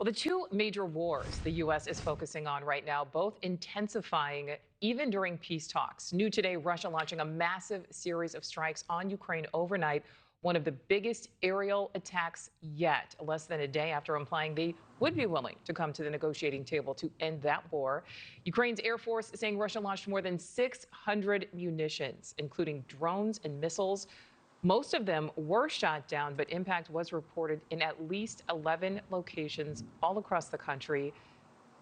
Well, the two major wars the U.S. is focusing on right now, both intensifying even during peace talks. New today, Russia launching a massive series of strikes on Ukraine overnight, one of the biggest aerial attacks yet, less than a day after implying they would be willing to come to the negotiating table to end that war. Ukraine's Air Force saying Russia launched more than 600 munitions, including drones and missiles. Most of them were shot down, but impact was reported in at least 11 locations all across the country.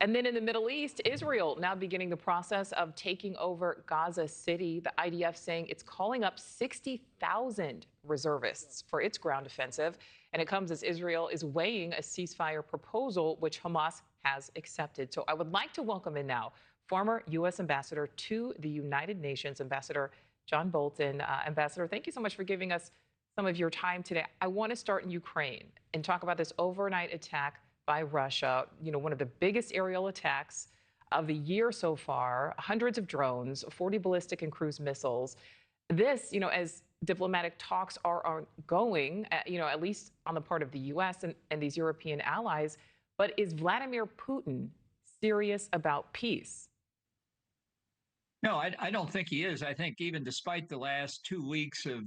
And then in the Middle East, Israel now beginning the process of taking over Gaza City. The IDF saying it's calling up 60,000 reservists for its ground offensive. And it comes as Israel is weighing a ceasefire proposal, which Hamas has accepted. So I would like to welcome in now former U.S. Ambassador to the United Nations, Ambassador John Bolton. Ambassador, thank you so much for giving us some of your time today. I want to start in Ukraine and talk about this overnight attack by Russia, one of the biggest aerial attacks of the year so far, hundreds of drones, 40 ballistic and cruise missiles. This, as diplomatic talks are ongoing, at least on the part of the U.S. and these European allies. But is Vladimir Putin serious about peace? No, I don't think he is. I think even despite the last 2 weeks of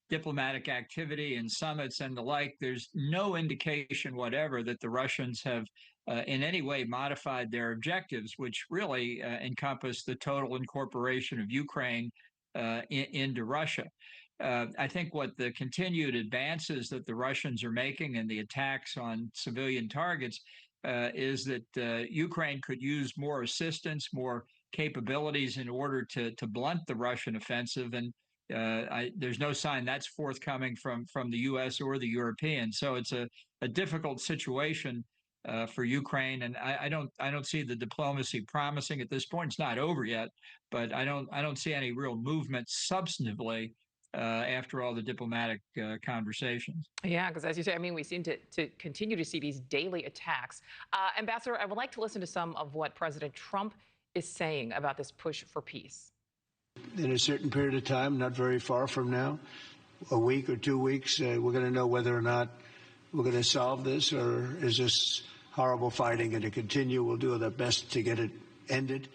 diplomatic activity and summits and the like, there's no indication whatever that the Russians have in any way modified their objectives, which really encompass the total incorporation of Ukraine into Russia. I think what the continued advances that the Russians are making and the attacks on civilian targets is that Ukraine could use more assistance, more capabilities in order to blunt the Russian offensive, and there's no sign that's forthcoming from the U.S. or the Europeans. So it's a difficult situation for Ukraine, and I don't see the diplomacy promising at this point. It's not over yet, but I don't see any real movement substantively after all the diplomatic conversations. Yeah, because as you say, we seem to continue to see these daily attacks. Ambassador, I would like to listen to some of what President Trump is saying about this push for peace. In a certain period of time, not very far from now, a week or 2 weeks, we're going to know whether or not we're going to solve this, or is this horrible fighting going to continue. We'll do our best to get it ended.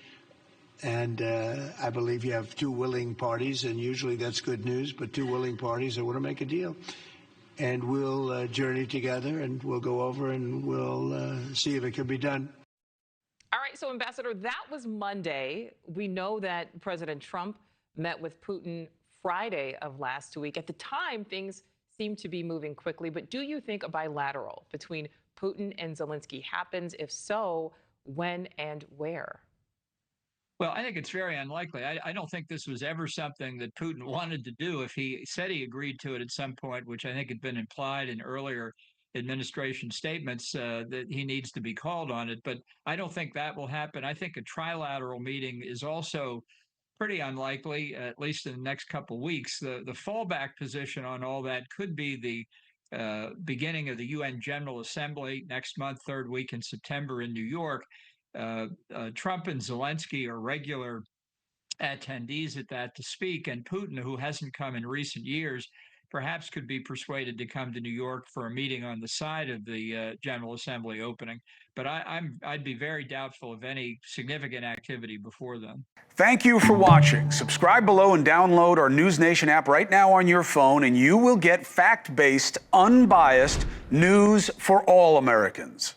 And I believe you have two willing parties, and usually that's good news, but two willing parties that want to make a deal. And we'll journey together, and we'll go over, and we'll see if it can be done. All right, so Ambassador, that was Monday. We know that President Trump met with Putin Friday of last week. At the time, things seemed to be moving quickly, but do you think a bilateral between Putin and Zelensky happens? If so, when and where? Well, I think it's very unlikely. I don't think this was ever something that Putin wanted to do. If he said he agreed to it at some point, which I think had been implied in earlier administration statements, that he needs to be called on it. But I don't think that will happen. I think a trilateral meeting is also pretty unlikely, at least in the next couple of weeks. The fallback position on all that could be the beginning of the UN General Assembly next month, third week in September in New York. Trump and Zelensky are regular attendees at that to speak, and Putin, who hasn't come in recent years, perhaps could be persuaded to come to New York for a meeting on the side of the General Assembly opening. But I'd be very doubtful of any significant activity before then. Thank you for watching. Subscribe below and download our NewsNation app right now on your phone, and you will get fact-based, unbiased news for all Americans.